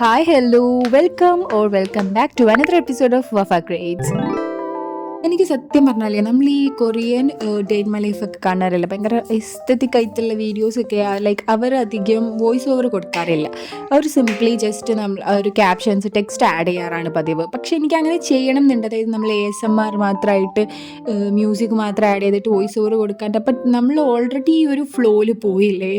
Hi, hello, welcome back to another episode of Wafa Grades. എനിക്ക് സത്യം പറഞ്ഞാലേ നമ്മൾ ഈ കൊറിയൻ ഡേ ഇൻ മൈ ലൈഫൊക്കെ കാണാറില്ല, ഭയങ്കര എസ്തറ്റിക് ആയിട്ടുള്ള വീഡിയോസൊക്കെ ലൈക്ക് അവരധികം വോയിസ് ഓവർ കൊടുക്കാറില്ല. അവർ സിംപ്ലി ജസ്റ്റ് നമ്മൾ ഒരു ക്യാപ്ഷൻസ് ടെക്സ്റ്റ് ആഡ് ചെയ്യാറാണ് പതിവ്. പക്ഷെ എനിക്ക് അങ്ങനെ ചെയ്യണം എന്നുണ്ട്. അതായത് നമ്മൾ ASMR മാത്രമായിട്ട് മ്യൂസിക് മാത്രം ആഡ് ചെയ്തിട്ട് വോയിസ് ഓവർ കൊടുക്കാണ്ട്. അപ്പം നമ്മൾ ഓൾറെഡി ഈ ഒരു ഫ്ലോയിൽ പോയില്ലേ,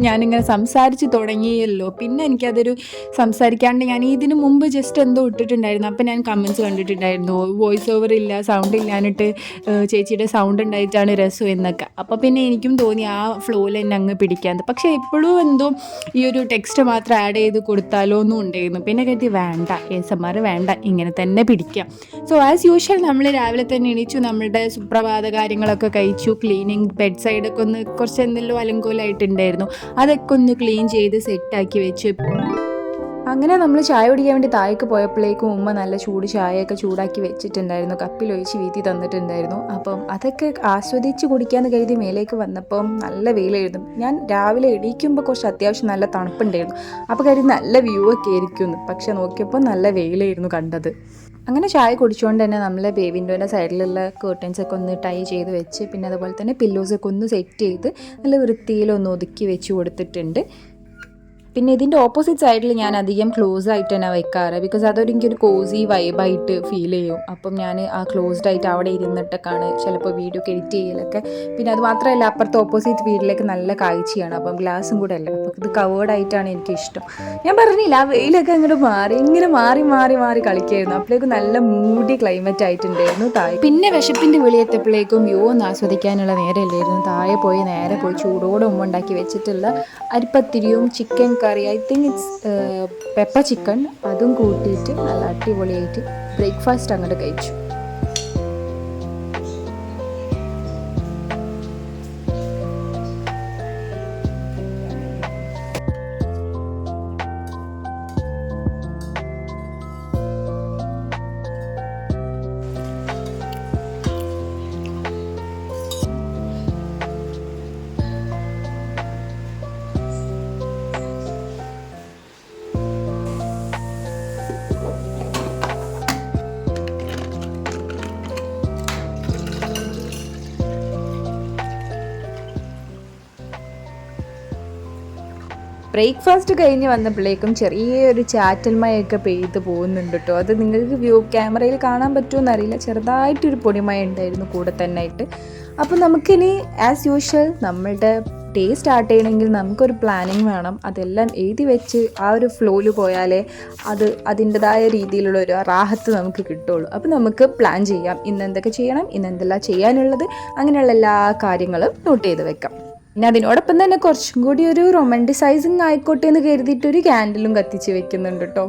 ഞാനിങ്ങനെ സംസാരിച്ച് തുടങ്ങിയല്ലോ, പിന്നെ എനിക്കതൊരു സംസാരിക്കാണ്ട് ഞാൻ ഇതിന് മുമ്പ് ജസ്റ്റ് എന്തോ ഇട്ടിട്ടുണ്ടായിരുന്നു. അപ്പം ഞാൻ കമൻസ് കണ്ടിട്ടുണ്ടായിരുന്നു, വോയിസ് ഓവർ ഇല്ല, സൗണ്ട് ഇല്ലാഞ്ഞിട്ട് ചേച്ചിയുടെ സൗണ്ട് ഉണ്ടായിട്ടാണ് രസം എന്നൊക്കെ. അപ്പോൾ പിന്നെ എനിക്കും തോന്നി ആ ഫ്ലോയിൽ തന്നെ അങ്ങ് പിടിക്കാൻ. പക്ഷേ എപ്പോഴും എന്തോ ഈ ഒരു ടെക്സ്റ്റ് മാത്രം ആഡ് ചെയ്ത് കൊടുത്താലോ എന്നും ഉണ്ടായിരുന്നു. പിന്നെ കരുതി വേണ്ട, ASMR വേണ്ട, ഇങ്ങനെ തന്നെ പിടിക്കാം. സോ ആസ് യൂഷ്വൽ നമ്മൾ രാവിലെ തന്നെ എണീച്ചു, നമ്മളുടെ സുപ്രഭാത കാര്യങ്ങളൊക്കെ കഴിച്ചു, ക്ലീനിങ് ബെഡ് സൈഡൊക്കെ ഒന്ന് കുറച്ച് എന്തെല്ലോ അലങ്കോലമായിട്ടുണ്ടായിരുന്നു, അതൊക്കെ ഒന്ന് ക്ലീൻ ചെയ്ത് സെറ്റാക്കി വെച്ച് അങ്ങനെ നമ്മൾ ചായ കുടിക്കാൻ വേണ്ടി താഴേക്ക് പോയപ്പോഴേക്കും ഉമ്മ നല്ല ചൂട് ചായയൊക്കെ ചൂടാക്കി വെച്ചിട്ടുണ്ടായിരുന്നു, കപ്പിലൊഴിച്ച് വീത്തി തന്നിട്ടുണ്ടായിരുന്നു. അപ്പം അതൊക്കെ ആസ്വദിച്ച് കുടിക്കാമെന്ന് കരുതി മേലേക്ക് വന്നപ്പം നല്ല വെയിലായിരുന്നു. ഞാൻ രാവിലെ എണീക്കുമ്പോൾ കുറച്ച് അത്യാവശ്യം നല്ല തണുപ്പുണ്ടായിരുന്നു, അപ്പോൾ കരുതി നല്ല വ്യൂ ഒക്കെ ആയിരിക്കുമെന്ന്. പക്ഷെ നോക്കിയപ്പോൾ നല്ല വെയിലായിരുന്നു കണ്ടത്. അങ്ങനെ ചായ കുടിച്ചുകൊണ്ട് തന്നെ നമ്മൾ ബേബിൻ്റെൻ്റെ സൈഡിലുള്ള കേർട്ടൻസൊക്കെ ഒന്ന് ടൈ ചെയ്ത് വെച്ച്, പിന്നെ അതുപോലെ തന്നെ പില്ലോസൊക്കെ ഒന്ന് സെറ്റ് ചെയ്ത് നല്ല വൃത്തിയിലൊന്ന് ഒതുക്കി വെച്ച് കൊടുത്തിട്ടുണ്ട്. പിന്നെ ഇതിൻ്റെ ഓപ്പോസിറ്റ് സൈഡിൽ ഞാൻ അധികം ക്ലോസ് ആയിട്ട് തന്നെ വെക്കാറ്, ബിക്കോസ് അതൊരു എനിക്കൊരു കോസി വൈബായിട്ട് ഫീൽ ചെയ്യും. അപ്പം ഞാൻ ആ ക്ലോസ്ഡ് ആയിട്ട് അവിടെ ഇരുന്നിട്ടൊക്കെയാണ് ചിലപ്പോൾ വീഡിയോ ഒക്കെ എഡിറ്റ് ചെയ്യലൊക്കെ. പിന്നെ അത് മാത്രമല്ല, അപ്പുറത്തെ ഓപ്പോസിറ്റ് വീട്ടിലേക്ക് നല്ല കാഴ്ചയാണ്, അപ്പം ഗ്ലാസും കൂടെ അല്ല, അപ്പം ഇത് കവേർഡ് ആയിട്ടാണ് എനിക്കിഷ്ടം. ഞാൻ പറഞ്ഞില്ല, ആ വെയിലൊക്കെ അങ്ങോട്ട് ഇങ്ങനെ മാറി മാറി മാറി കളിക്കായിരുന്നു. അപ്പോഴേക്കും നല്ല മൂടി ക്ലൈമറ്റ് ആയിട്ടുണ്ടായിരുന്നു താഴെ. പിന്നെ വിശപ്പിൻ്റെ വിളിയെത്തപ്പോഴേക്കും ഒന്ന് ആസ്വദിക്കാനുള്ള നേരമില്ലായിരുന്നു. താഴെ പോയി നേരെ പോയി ചൂടോടെ ഉമ്മ ഉണ്ടാക്കി വെച്ചിട്ടുള്ള അരിപ്പത്തിരിയും ചിക്കൻ കറി, I think it's pepper chicken, അതും കൂട്ടിയിട്ട് നല്ല അടിപൊളിയായിട്ട് ബ്രേക്ക്ഫാസ്റ്റ് അങ്ങോട്ട് കഴിച്ചു. ബ്രേക്ക്ഫാസ്റ്റ് കഴിഞ്ഞ് വന്നപ്പോഴേക്കും ചെറിയൊരു ചാറ്റൽ മഴയൊക്കെ പെയ്ത് പോകുന്നുണ്ട് കേട്ടോ. അത് നിങ്ങൾക്ക് ക്യാമറയിൽ കാണാൻ പറ്റുമോ അറിയില്ല, ചെറുതായിട്ടൊരു പൊടിമഴ ഉണ്ടായിരുന്നു കൂടെ തന്നെ ആയിട്ട്. അപ്പം നമുക്കിനി ആസ് യൂഷ്വൽ നമ്മളുടെ ഡേ സ്റ്റാർട്ട് ചെയ്യണമെങ്കിൽ നമുക്കൊരു പ്ലാനിങ് വേണം. അതെല്ലാം എഴുതി വെച്ച് ആ ഒരു ഫ്ലോയിൽ പോയാലേ അതിൻ്റെതായ രീതിയിലുള്ള ഒരു റാഹത്ത് നമുക്ക് കിട്ടുള്ളൂ. അപ്പം നമുക്ക് പ്ലാൻ ചെയ്യാം, ഇന്ന് എന്തൊക്കെ ചെയ്യണം, ഇന്ന് എന്തെല്ലാം ചെയ്യാനുള്ളത്, അങ്ങനെയുള്ള എല്ലാ കാര്യങ്ങളും നോട്ട് ചെയ്ത് വെക്കാം. പിന്നെ അതിനോടൊപ്പം തന്നെ കുറച്ചും കൂടി ഒരു റൊമാൻറ്റിസൈസിങ് ആയിക്കോട്ടെ എന്ന് കരുതിയിട്ടൊരു ക്യാൻഡിലും കത്തിച്ച് വെക്കുന്നുണ്ട് കേട്ടോ.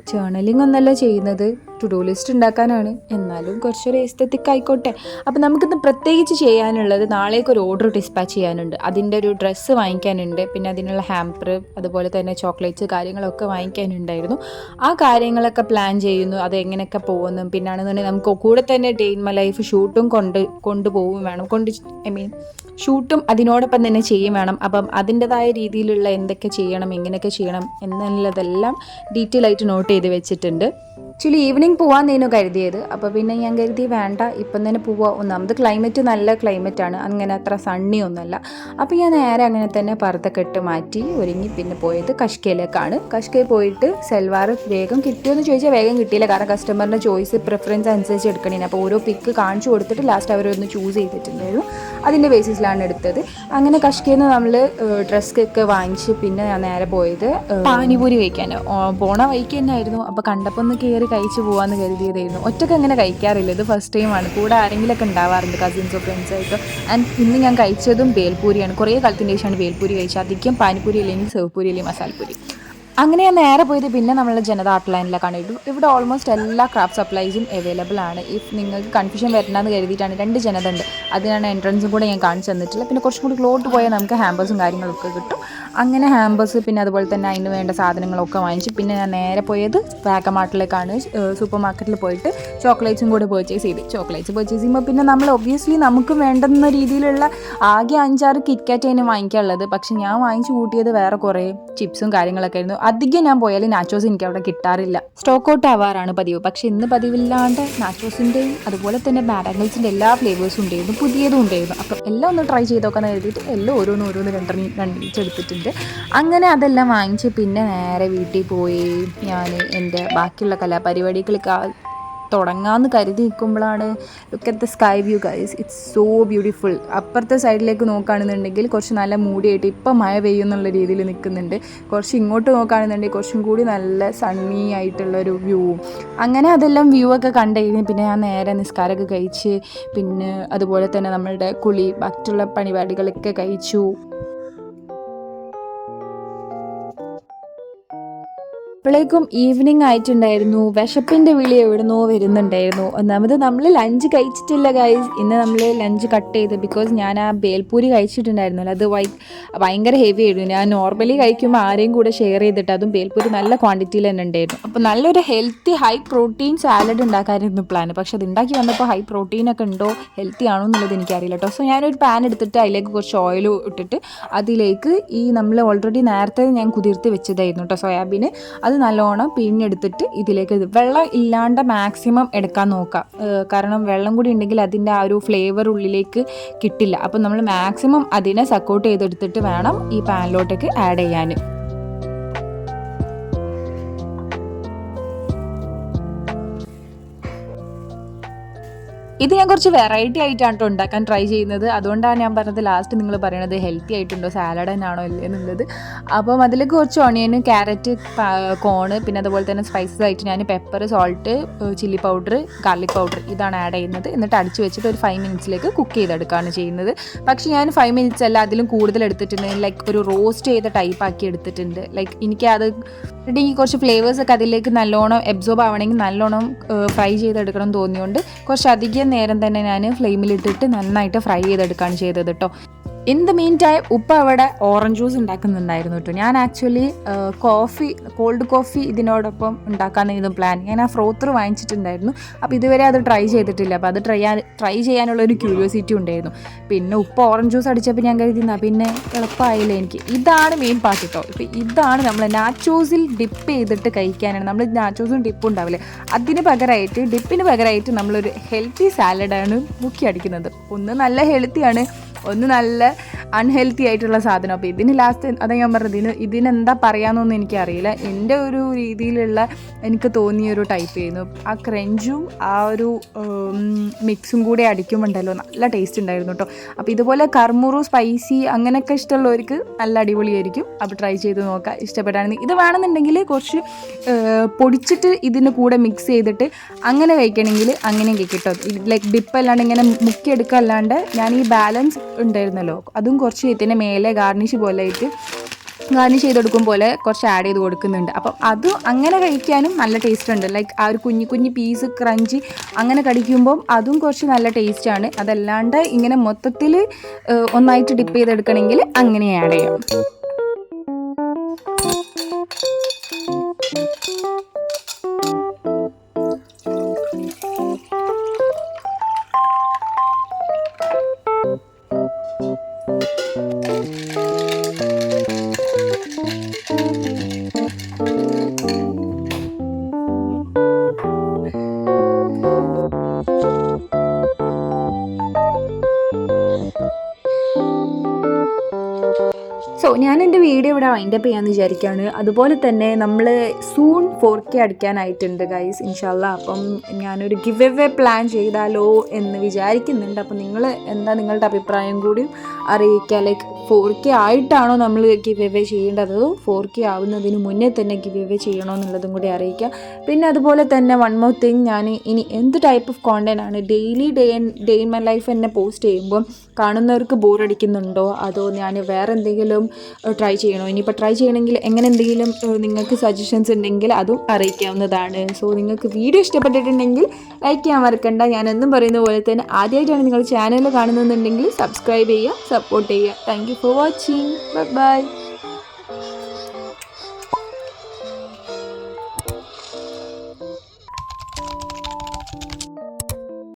ജേർണലിംഗ് ഒന്നല്ല ചെയ്യുന്നത്, ടു ഡു ലിസ്റ്റ് ഉണ്ടാക്കാനാണ്, എന്നാലും കുറച്ചൊരു എസ്തറ്റിക് ആയിക്കോട്ടെ. അപ്പോൾ നമുക്കിന്ന് പ്രത്യേകിച്ച് ചെയ്യാനുള്ളത്, നാളേക്ക് ഒരു ഓർഡർ ഡിസ്പാച്ച് ചെയ്യാനുണ്ട്, അതിൻ്റെ ഒരു ഡ്രസ്സ് വാങ്ങിക്കാനുണ്ട്, പിന്നെ അതിനുള്ള ഹാമ്പർ, അതുപോലെ തന്നെ ചോക്ലേറ്റ്സ് കാര്യങ്ങളൊക്കെ വാങ്ങിക്കാനുണ്ടായിരുന്നു. ആ കാര്യങ്ങളൊക്കെ പ്ലാൻ ചെയ്യുന്നു, അത് എങ്ങനെയൊക്കെ പോകുന്നു. പിന്നാണെന്നുണ്ടെങ്കിൽ നമുക്ക് കൂടെ തന്നെ ഡേ ഇൻ മൈ ലൈഫ് ഷൂട്ടും കൊണ്ടുപോകും വേണം, ഷൂട്ടും അതിനോടൊപ്പം തന്നെ ചെയ്യും വേണം. അപ്പം അതിൻ്റെതായ രീതിയിലുള്ള എന്തൊക്കെ ചെയ്യണം, എങ്ങനെയൊക്കെ ചെയ്യണം എന്നുള്ളതെല്ലാം ഡീറ്റെയിൽ ആയിട്ട് നോട്ട് ചെയ്ത് വെച്ചിട്ടുണ്ട്. ആക്ച്വലി ഈവനിങ് പോകാമെന്നേനു കരുതിയത്, അപ്പോൾ പിന്നെ ഞാൻ കരുതി വേണ്ട, ഇപ്പം തന്നെ പോവാം. ഒന്നാമത് ക്ലൈമറ്റ് നല്ല ക്ലൈമറ്റാണ്, അങ്ങനെ അത്ര സണ്ണി ഒന്നുമല്ല. അപ്പോൾ ഞാൻ നേരെ അങ്ങനെ തന്നെ പർദ്ദയൊക്കെ ഇട്ട് മാറ്റി ഒരുങ്ങി പിന്നെ പോയത് കഷ്കയിലേക്കാണ്. കഷ്കയിൽ പോയിട്ട് സൽവാർ വേഗം കിട്ടിയോയെന്ന് ചോദിച്ചാൽ വേഗം കിട്ടിയില്ല, കാരണം കസ്റ്റമറിൻ്റെ ചോയ്സ് പ്രിഫറൻസ് അനുസരിച്ച് എടുക്കണേന്. അപ്പോൾ ഓരോ പിക്ക് കാണിച്ചു കൊടുത്തിട്ട് ലാസ്റ്റ് അവരൊന്ന് ചൂസ് ചെയ്തിട്ടുണ്ടായിരുന്നു, അതിൻ്റെ ബേസിസിലാണ് എടുത്തത്. അങ്ങനെ കഷ്കയിൽ നിന്ന് നമ്മൾ ഡ്രസ്സൊക്കെ വാങ്ങിച്ച് പിന്നെ ഞാൻ നേരെ പോയത് പാനിപൂരി കഴിക്കാൻ. പോണ വഴിക്ക് തന്നെ ആയിരുന്നു, അപ്പോൾ കണ്ടപ്പോൾ ഒന്ന് കയറി കഴിച്ച് പോകാമെന്ന് കരുതിയതായിരുന്നു. ഒറ്റയ്ക്ക് അങ്ങനെ കഴിക്കാറില്ല, ഇത് ഫസ്റ്റ് ടൈമാണ്. കൂടെ ആരെങ്കിലുമൊക്കെ ഉണ്ടാവാറുണ്ട്, കസിൻസോ ഫ്രണ്ട്സായിട്ടോ. ആൻഡ് ഇന്ന് ഞാൻ കഴിച്ചതും ബേൽപൂരിയാണ്. കുറേ കാലത്തിൻ്റെ ശേഷമാണ് ബേൽപൂരി കഴിച്ചത്. അധികം പാനിപ്പൂരി അല്ലെങ്കിൽ സെവ്പൂരി അല്ലെങ്കിൽ മസാലപ്പൂരി. അങ്ങനെ ഞാൻ നേരെ പോയത് പിന്നെ നമ്മളെ ജനത ആർട്ട് ലൈനിലേക്കാണ്. ഇവിടെ ഓൾമോസ്റ്റ് എല്ലാ ക്രാഫ്റ്റ് സപ്ലൈസും അവൈലബിൾ ആണ്. ഇഫ് നിങ്ങൾക്ക് കൺഫ്യൂഷൻ വരണമെന്ന് കരുതിയിട്ടാണ്, 2 ജനത ഉണ്ട്, അതിനാണ് എൻട്രൻസും കൂടെ ഞാൻ കാണിച്ചു തന്നിട്ടില്ല. പിന്നെ കുറച്ചും കൂടി ക്ലോട്ട് പോയാൽ നമുക്ക് ഹാമ്പേഴ്സും കാര്യങ്ങളൊക്കെ കിട്ടും. അങ്ങനെ ഹാമ്പേഴ്സ്, പിന്നെ അതുപോലെ തന്നെ അതിന് വേണ്ട സാധനങ്ങളൊക്കെ വാങ്ങിച്ച് പിന്നെ ഞാൻ നേരെ പോയത് വാഗമാർട്ടിലേക്കാണ്. സൂപ്പർ മാർക്കറ്റിൽ പോയിട്ട് ചോക്ലേറ്റ്സും കൂടെ പർച്ചേസ് ചെയ്ത്. ചോക്ലേറ്റ്സ് പർച്ചേസ് ചെയ്യുമ്പോൾ പിന്നെ നമ്മൾ ഒബ്വിയസ്ലി നമുക്ക് വേണ്ടുന്ന രീതിയിലുള്ള ആകെ 5-6 കിറ്റ്കാറ്റ് അതിന് വാങ്ങിക്കാനുള്ളത്. പക്ഷെ ഞാൻ വാങ്ങിച്ചു കൂട്ടിയത് വേറെ കുറേ ചിപ്സും കാര്യങ്ങളൊക്കെ ആയിരുന്നു. അധികം ഞാൻ പോയാൽ നാച്ചോസ് എനിക്ക് അവിടെ കിട്ടാറില്ല, സ്റ്റോക്ക് ഔട്ട് ആവാറാണ് പതിവ്. പക്ഷേ ഇന്ന് പതിവില്ലാണ്ട് നാച്ചോസിൻ്റെയും അതുപോലെ തന്നെ ബാഡാങ്കിൾസിൻ്റെ എല്ലാ ഫ്ലേവേഴ്സും ഉണ്ടായിരുന്നു, പുതിയതും ഉണ്ടായിരുന്നു. അപ്പം എല്ലാം ഒന്ന് ട്രൈ ചെയ്ത് നോക്കാമെന്ന് കരുതിയിട്ട് എല്ലാം ഓരോന്ന് രണ്ടീച്ചെടുത്തിട്ടുണ്ട്. അങ്ങനെ അതെല്ലാം വാങ്ങിച്ച് പിന്നെ നേരെ വീട്ടിൽ പോയി ഞാൻ എൻ്റെ ബാക്കിയുള്ള കലാപരിപാടികൾക്ക് തുടങ്ങാമെന്ന് കരുതി നിൽക്കുമ്പോഴാണ് look at the sky view guys, it's so beautiful. അപ്പുറത്തെ സൈഡിലേക്ക് നോക്കുകയാണെന്നുണ്ടെങ്കിൽ കുറച്ച് നല്ല മൂടിയായിട്ട് ഇപ്പം മഴ പെയ്യുന്നുള്ള രീതിയിൽ നിൽക്കുന്നുണ്ട്. കുറച്ച് ഇങ്ങോട്ട് നോക്കുകയാണെന്നുണ്ടെങ്കിൽ കുറച്ചും കൂടി നല്ല സണ്ണി ആയിട്ടുള്ളൊരു വ്യൂവും. അങ്ങനെ അതെല്ലാം വ്യൂ ഒക്കെ കണ്ടു കഴിഞ്ഞ് പിന്നെ ഞാൻ നേരെ നിസ്കാരമൊക്കെ കഴിച്ച് പിന്നെ അതുപോലെ തന്നെ നമ്മളുടെ കുളി ബാക്കിയുള്ള പരിപാടികളൊക്കെ കഴിച്ചു. അപ്പോഴേക്കും ഈവനിങ് ആയിട്ടുണ്ടായിരുന്നു. വിശപ്പിൻ്റെ വിളി എവിടുന്നോ വരുന്നുണ്ടായിരുന്നു. ഒന്നാമത് നമ്മൾ ലഞ്ച് കഴിച്ചിട്ടില്ല ഗൈസ്. ഇന്ന് നമ്മൾ ലഞ്ച് കട്ട് ചെയ്ത് ബിക്കോസ് ഞാൻ ആ ബേൽപൂരി കഴിച്ചിട്ടുണ്ടായിരുന്നല്ലോ, അത് ഭയങ്കര ഹെവി ആയിരുന്നു. ഞാൻ നോർമലി കഴിക്കുമ്പോൾ ആരെയും കൂടെ ഷെയർ ചെയ്തിട്ട് അതും ബേൽപൂരി നല്ല ക്വാണ്ടിറ്റിയിൽ തന്നെ ഉണ്ടായിരുന്നു. അപ്പോൾ നല്ലൊരു ഹെൽത്തി ഹൈ പ്രോട്ടീൻ സാലഡ് ഉണ്ടാക്കാനായിരുന്നു പ്ലാൻ. പക്ഷെ അത് ഉണ്ടാക്കി വന്നപ്പോൾ ഹൈ പ്രോട്ടീനൊക്കെ ഉണ്ടോ ഹെൽത്തി ആണോ എന്നുള്ളത് എനിക്കറിയില്ല കേട്ടോ. സോ ഞാനൊരു പാൻ എടുത്തിട്ട് അതിലേക്ക് കുറച്ച് ഓയിൽ ഇട്ടിട്ട് അതിലേക്ക് ഈ നമ്മൾ ഓൾറെഡി നേരത്തെ ഞാൻ കുതിർത്ത് വെച്ചതായിരുന്നു കേട്ടോ സോയാബീൻ, അത് നല്ലോണം പിഴിഞ്ഞെടുത്തിട്ട് ഇതിലേക്ക് വെള്ളം ഇല്ലാണ്ട് മാക്സിമം എടുക്കാൻ നോക്കാം. കാരണം വെള്ളം കൂടി ഉണ്ടെങ്കിൽ അതിൻ്റെ ആ ഒരു ഫ്ലേവർ ഉള്ളിലേക്ക് കിട്ടില്ല. അപ്പം നമ്മൾ മാക്സിമം അതിനെ സപ്പോർട്ട് ചെയ്തെടുത്തിട്ട് വേണം ഈ പാനിലോട്ടേക്ക് ആഡ് ചെയ്യാൻ. ഇത് ഞാൻ കുറച്ച് വെറൈറ്റി ആയിട്ടാണ് കേട്ടോ ഉണ്ടാക്കാൻ ട്രൈ ചെയ്യുന്നത്. അതുകൊണ്ടാണ് ഞാൻ പറഞ്ഞത് ലാസ്റ്റ് നിങ്ങൾ പറയണത് ഹെൽത്തി ആയിട്ടുണ്ടോ സാലഡ് തന്നെയാണോ ഇല്ലേ എന്നുള്ളത്. അപ്പം അതിലേക്ക് കുറച്ച് ഓണിയൻ, ക്യാരറ്റ്, കോണ്, പിന്നെ അതുപോലെ തന്നെ സ്പൈസസ് ആയിട്ട് ഞാൻ pepper, salt, chilli powder, garlic powder ഇതാണ് ആഡ് ചെയ്യുന്നത്. എന്നിട്ട് അടിച്ച് വെച്ചിട്ട് ഒരു 5 മിനിറ്റ്സിലേക്ക് കുക്ക് ചെയ്തെടുക്കുകയാണ് ചെയ്യുന്നത്. പക്ഷേ ഞാൻ 5 മിനിറ്റ്സ് അല്ല അതിലും കൂടുതൽ എടുത്തിട്ടുണ്ട്. ലൈക്ക് ഒരു റോസ്റ്റ് ചെയ്ത ടൈപ്പ് ആക്കി എടുത്തിട്ടുണ്ട്. ലൈക്ക് എനിക്കത് ഈ കുറച്ച് ഫ്ലേവേഴ്സൊക്കെ അതിലേക്ക് നല്ലോണം എബ്സോർബ് ആവണമെങ്കിൽ നല്ലോണം ഫ്രൈ ചെയ്തെടുക്കണം എന്ന് തോന്നിയുകൊണ്ട് കുറച്ചധികം നേരം തന്നെ ഞാൻ ഫ്ലെയിമിലിട്ടിട്ട് നന്നായിട്ട് ഫ്രൈ ചെയ്തെടുക്കുകയാണ് ചെയ്തത് കേട്ടോ. ഇൻ ദ മീൻ ടൈം ഉപ്പ അവിടെ ഓറഞ്ച് ജ്യൂസ് ഉണ്ടാക്കുന്നുണ്ടായിരുന്നു കേട്ടോ. ഞാൻ ആക്ച്വലി കോൾഡ് കോഫി ഇതിനോടൊപ്പം ഉണ്ടാക്കാനായിരുന്നു പ്ലാൻ. ഞാൻ ആ ഫ്രോത്തർ വാങ്ങിച്ചിട്ടുണ്ടായിരുന്നു. അപ്പോൾ ഇതുവരെ അത് ട്രൈ ചെയ്തിട്ടില്ല. അപ്പോൾ അത് ട്രൈ ചെയ്യാനുള്ളൊരു ക്യൂരിയോസിറ്റി ഉണ്ടായിരുന്നു. പിന്നെ ഉപ്പ ഓറഞ്ച് ജ്യൂസ് അടിച്ചപ്പോൾ ഞാൻ കരുതിന്നാ പിന്നെ എളുപ്പമായില്ല എനിക്ക്. ഇതാണ് മെയിൻ പാർട്ട് കേട്ടോ. ഇപ്പോൾ ഇതാണ് നമ്മൾ നാച്ചോസിൽ ഡിപ്പ് ചെയ്തിട്ട് കഴിക്കാനാണ്. നമ്മൾ നാച്ചോസും ഡിപ്പും ഉണ്ടാവില്ലേ, ഡിപ്പിന് പകരമായിട്ട് നമ്മളൊരു ഹെൽത്തി സാലഡാണ് മുക്കി അടിക്കുന്നത്. ഒന്ന് നല്ല ഹെൽത്തിയാണ്, ഒന്ന് നല്ല അൺഹെൽത്തി ആയിട്ടുള്ള സാധനം. അപ്പോൾ ഇതിന് ലാസ്റ്റ് അതാ ഞാൻ പറഞ്ഞത്, ഇതിനെന്താ പറയാമെന്നൊന്നും എനിക്കറിയില്ല. എൻ്റെ ഒരു രീതിയിലുള്ള എനിക്ക് തോന്നിയൊരു ടൈപ്പ് ചെയ്യുന്നു. ആ ക്രഞ്ചും ആ ഒരു മിക്സും കൂടെ അടിക്കുമ്പോണ്ടല്ലോ നല്ല ടേസ്റ്റ് ഉണ്ടായിരുന്നു കേട്ടോ. അപ്പോൾ ഇതുപോലെ കർമുറു സ്പൈസി അങ്ങനെയൊക്കെ ഇഷ്ടമുള്ളവർക്ക് നല്ല അടിപൊളിയായിരിക്കും. അപ്പോൾ ട്രൈ ചെയ്ത് നോക്കുക ഇഷ്ടപ്പെട്ടാണെങ്കിൽ. ഇത് വേണമെന്നുണ്ടെങ്കിൽ കുറച്ച് പൊടിച്ചിട്ട് ഇതിന് കൂടെ മിക്സ് ചെയ്തിട്ട് അങ്ങനെ കഴിക്കണമെങ്കിൽ അങ്ങനെ കേട്ടോ. ലൈക്ക് ഡിപ്പ് അല്ലാണ്ട് ഇങ്ങനെ മുക്കിയെടുക്കുക അല്ലാണ്ട് ഞാൻ ഈ ബാലൻസ് ഉണ്ടായിരുന്നല്ലോ അതും കുറച്ച് ഇതിൻ്റെ മേലെ ഗാർണിഷ് ചെയ്തെടുക്കും പോലെ കുറച്ച് ആഡ് ചെയ്ത് കൊടുക്കുന്നുണ്ട്. അപ്പം അതും അങ്ങനെ കഴിക്കാനും നല്ല ടേസ്റ്റ് ഉണ്ട്. ലൈക്ക് ആ ഒരു കുഞ്ഞു പീസ് ക്രഞ്ചി അങ്ങനെ കടിക്കുമ്പം അതും കുറച്ച് നല്ല ടേസ്റ്റാണ്. അതല്ലാണ്ട് ഇങ്ങനെ മൊത്തത്തിൽ ഒന്നായിട്ട് ഡിപ്പ് ചെയ്തെടുക്കണമെങ്കിൽ അങ്ങനെ ആഡ് ചെയ്യാം. സോ ഞാൻ എൻ്റെ വീഡിയോ ഇവിടെ വൈൻഡപ്പ് ചെയ്യാമെന്ന് വിചാരിക്കുകയാണ്. അതുപോലെ തന്നെ നമ്മൾ സൂൺ 4K അടിക്കാനായിട്ടുണ്ട് ഗൈസ് ഇൻഷാല്ലാ. അപ്പം ഞാനൊരു ഗിവ് എവേ പ്ലാൻ ചെയ്താലോ എന്ന് വിചാരിക്കുന്നുണ്ട്. അപ്പം നിങ്ങൾ എന്താ നിങ്ങളുടെ അഭിപ്രായം കൂടി അറിയിക്കുക. ലൈക്ക് 4K ആയിട്ടാണോ നമ്മൾ ഗിവ് എവേ ചെയ്യേണ്ടത്, 4K ആവുന്നതിന് മുന്നേ തന്നെ ഗിവ് എവേ ചെയ്യണോ എന്നുള്ളതും കൂടി അറിയിക്കുക. പിന്നെ അതുപോലെ തന്നെ വൺ മോർ തിങ്, ഞാൻ ഇനി എന്ത് ടൈപ്പ് ഓഫ് കോണ്ടന്റ് ആണ് daily day in my life എന്നെ പോസ്റ്റ് ചെയ്യുമ്പോൾ കാണുന്നവർക്ക് ബോറടിക്കുന്നുണ്ടോ, അതോ ഞാൻ വേറെ എന്തെങ്കിലും ട്രൈ ചെയ്യണോ, ഇനിയിപ്പോൾ ട്രൈ ചെയ്യണമെങ്കിൽ എങ്ങനെ എന്തെങ്കിലും നിങ്ങൾക്ക് സജഷൻസ് ഉണ്ടെങ്കിൽ അതും അറിയിക്കാവുന്നതാണ്. സോ നിങ്ങൾക്ക് വീഡിയോ ഇഷ്ടപ്പെട്ടിട്ടുണ്ടെങ്കിൽ ലൈക്ക് ചെയ്യാൻ മറക്കണ്ട. ഞാൻ എന്നും പറയുന്ന പോലെ തന്നെ ആദ്യമായിട്ടാണ് നിങ്ങൾ ചാനൽ കാണുന്നുണ്ടെങ്കിൽ സബ്സ്ക്രൈബ് ചെയ്യുക, സപ്പോർട്ട് ചെയ്യുക. Thank you for watching. By.